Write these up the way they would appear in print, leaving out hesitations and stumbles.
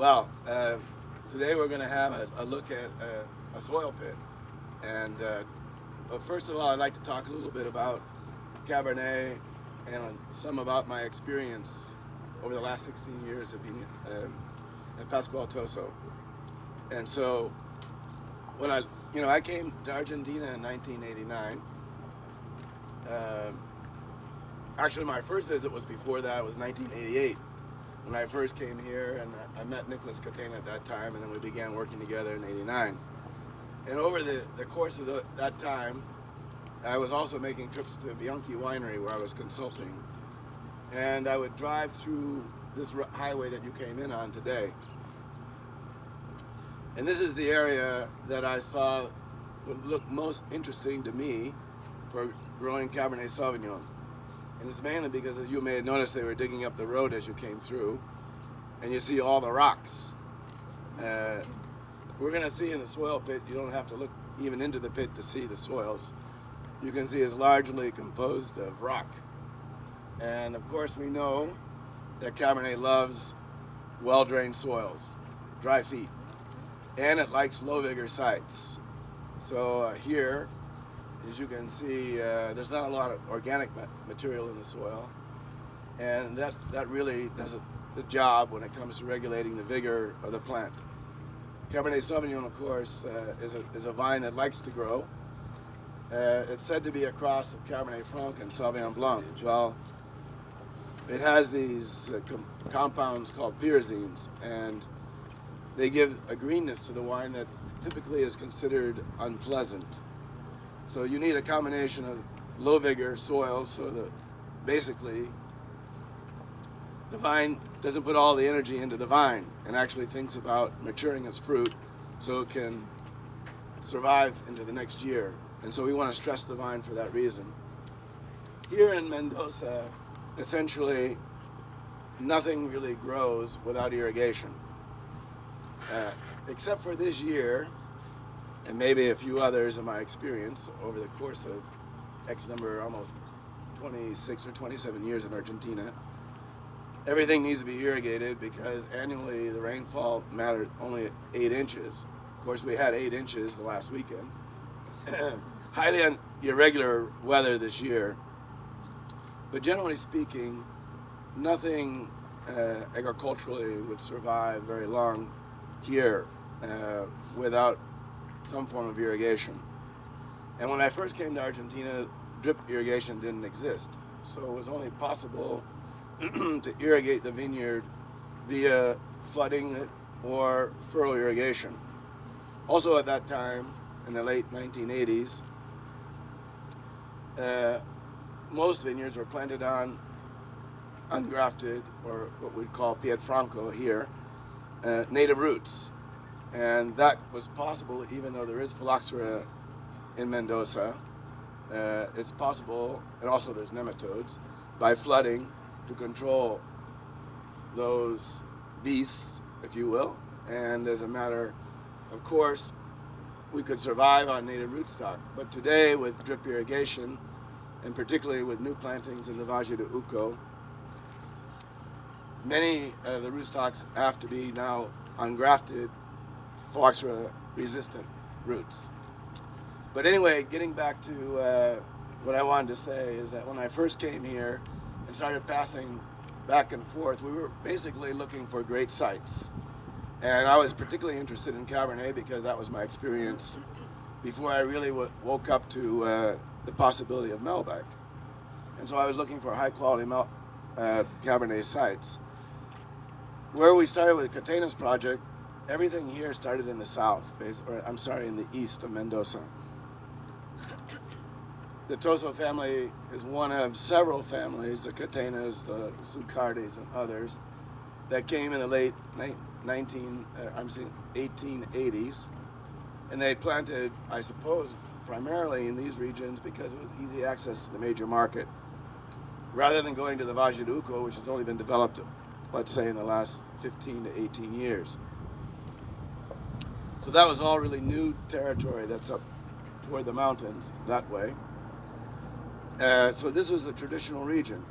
Well, today we're going to have a look at a soil pit. And but first of all, I'd like to talk a little bit about Cabernet and some about my experience over the last 16 years of being at Pascual Toso. And so when I came to Argentina in 1989. Actually, my first visit was before that. It was 1988 when I first came here, and I met Nicholas Catena at that time, and then we began working together in '89. And over the course of that time, I was also making trips to Bianchi Winery where I was consulting, and I would drive through this highway that you came in on today. And this is the area that I saw would look most interesting to me for growing Cabernet Sauvignon. And it's mainly because, as you may have noticed, they were digging up the road as you came through, and you see all the rocks. We're going to see in the soil pit, you don't have to look even into the pit to see the soils. You can see it's largely composed of rock. And of course we know that Cabernet loves well-drained soils, dry feet, and it likes low vigor sites. So here, as you can see, there's not a lot of organic material in the soil, and that really does the job when it comes to regulating the vigor of the plant. Cabernet Sauvignon, of course, is a vine that likes to grow. It's said to be a cross of Cabernet Franc and Sauvignon Blanc. Well, it has these compounds called pyrazines, and they give a greenness to the wine that typically is considered unpleasant. So you need a combination of low vigor soils so that basically the vine doesn't put all the energy into the vine and actually thinks about maturing its fruit so it can survive into the next year. And so we want to stress the vine for that reason. Here in Mendoza, essentially nothing really grows without irrigation. Except for this year, and maybe a few others in my experience over the course of X number, almost 26 or 27 years in Argentina. Everything needs to be irrigated because annually the rainfall mattered only 8 inches. Of course, we had 8 inches the last weekend. Highly irregular weather this year. But generally speaking, nothing agriculturally would survive very long here without some form of irrigation. And when I first came to Argentina, drip irrigation didn't exist. So it was only possible to irrigate the vineyard via flooding it or furrow irrigation. Also at that time, in the late 1980s, most vineyards were planted on ungrafted, or what we'd call Piedfranco here, native roots. And that was possible even though there is phylloxera in Mendoza. It's possible, and also there's nematodes, by flooding to control those beasts, if you will. And as a matter of course, we could survive on native rootstock. But today with drip irrigation, and particularly with new plantings in the Valle de Uco, many of the rootstocks have to be now ungrafted, phylloxera-resistant roots. But anyway, getting back to what I wanted to say is that when I first came here and started passing back and forth, we were basically looking for great sites. And I was particularly interested in Cabernet because that was my experience before I really woke up to the possibility of Malbec. And so I was looking for high-quality Cabernet sites. Where we started with Catena's project, everything here started in the south, in the east of Mendoza. The Toso family is one of several families, the Catenas, the Zucardis, and others, that came in the late 1880s, and they planted, I suppose, primarily in these regions because it was easy access to the major market, rather than going to the Valle de Uco, which has only been developed, let's say, in the last 15 to 18 years. So that was all really new territory that's up toward the mountains that way. So this was the traditional region.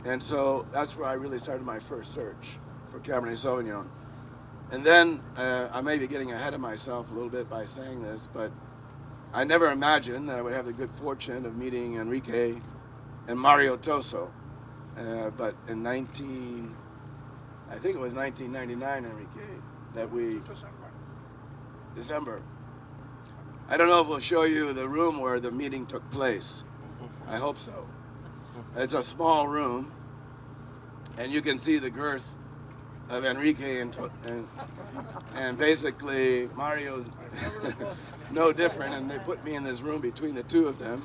And so that's where I really started my first search for Cabernet Sauvignon. And then I may be getting ahead of myself a little bit by saying this, but I never imagined that I would have the good fortune of meeting Enrique and Mario Toso. But in I think it was 1999, Enrique, that we, December. I don't know if we'll show you the room where the meeting took place. I hope so. It's a small room, and you can see the girth of Enrique and basically Mario's no different, and they put me in this room between the two of them,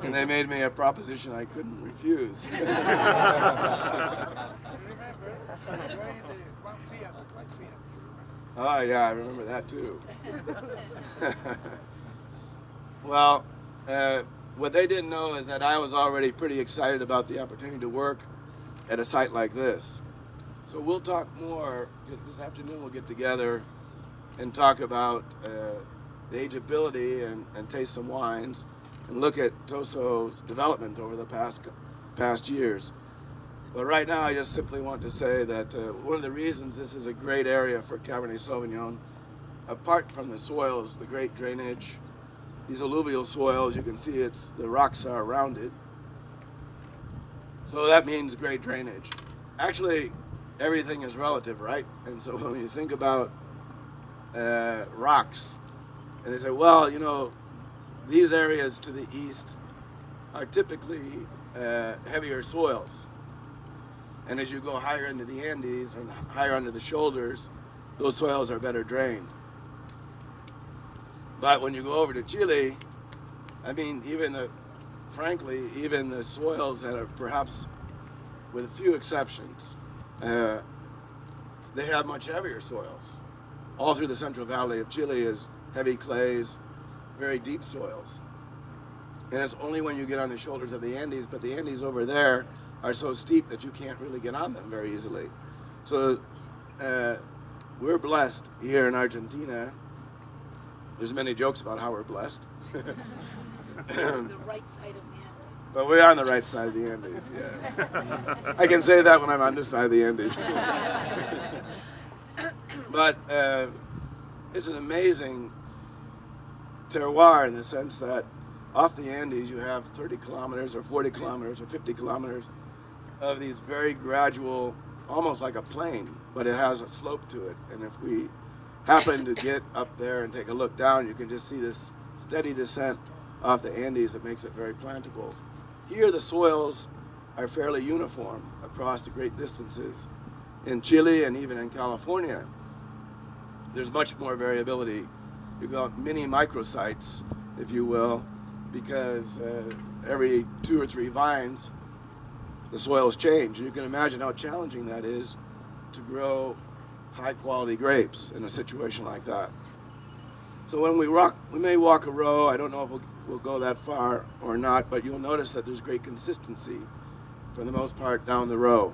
and they made me a proposition I couldn't refuse. Oh yeah, I remember that too. Well, what they didn't know is that I was already pretty excited about the opportunity to work at a site like this. So we'll talk more this afternoon. We'll get together and talk about the ageability and taste some wines and look at Toso's development over the past years. But right now, I just simply want to say that one of the reasons this is a great area for Cabernet Sauvignon, apart from the soils, the great drainage, these alluvial soils, you can see the rocks are rounded. So that means great drainage. Actually, everything is relative, right? And so when you think about rocks, and they say, well, you know, these areas to the east are typically heavier soils. And as you go higher into the Andes and higher under the shoulders, those soils are better drained. But when you go over to Chile, I mean, frankly, even the soils that are perhaps, with a few exceptions, they have much heavier soils. All through the Central Valley of Chile is heavy clays, very deep soils. And it's only when you get on the shoulders of the Andes, but the Andes over there are so steep that you can't really get on them very easily. So we're blessed here in Argentina. There's many jokes about how we're blessed. The right side of the Andes. But we're on the right side of the Andes, yes. I can say that when I'm on this side of the Andes. But it's an amazing terroir in the sense that off the Andes you have 30 kilometers or 40 kilometers or 50 kilometers of these very gradual, almost like a plane, but it has a slope to it. And if we happen to get up there and take a look down, you can just see this steady descent off the Andes that makes it very plantable. Here the soils are fairly uniform across the great distances. In Chile and even in California, there's much more variability. You got mini microsites, if you will, because every 2 or 3 vines, the soils change. And you can imagine how challenging that is to grow high quality grapes in a situation like that. So when we may walk a row. I don't know if we'll go that far or not, but you'll notice that there's great consistency for the most part down the row.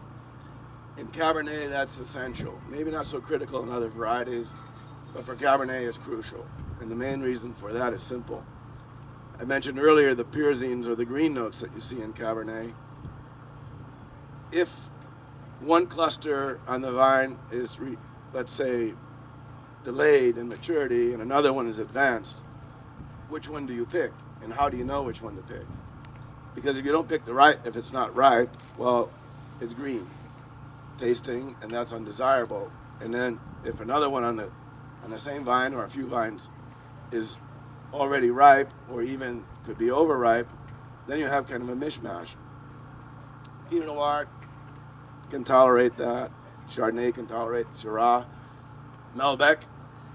In Cabernet, that's essential. Maybe not so critical in other varieties, but for Cabernet it's crucial. And the main reason for that is simple. I mentioned earlier the pyrazines or the green notes that you see in Cabernet. If one cluster on the vine is, let's say, delayed in maturity and another one is advanced, which one do you pick? And how do you know which one to pick? Because if you don't pick if it's not ripe, well, it's green tasting, and that's undesirable. And then if another one on the same vine or a few vines is already ripe or even could be overripe, then you have kind of a mishmash. Pinot Noir can tolerate that. Chardonnay can tolerate Syrah. Malbec,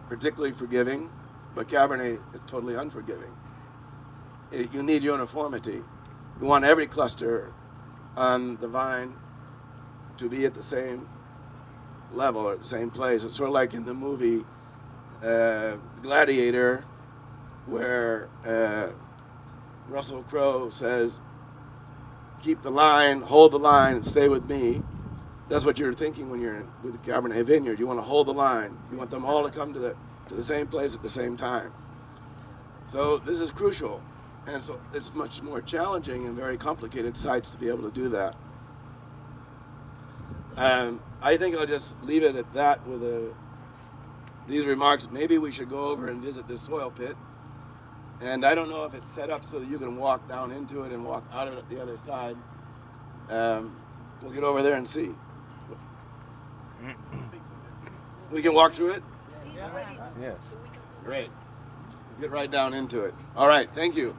particularly forgiving, but Cabernet is totally unforgiving. You need uniformity. You want every cluster on the vine to be at the same level or the same place. It's sort of like in the movie Gladiator, where Russell Crowe says, keep the line, hold the line, and stay with me. That's what you're thinking when you're with the Cabernet Vineyard. You want to hold the line. You want them all to come to the same place at the same time. So this is crucial. And so it's much more challenging in very complicated sites to be able to do that. I think I'll just leave it at that with these remarks, maybe we should go over and visit this soil pit. And I don't know if it's set up so that you can walk down into it and walk out of it the other side. We'll get over there and see. We can walk through it? Yeah. Great. Get right down into it. All right, thank you.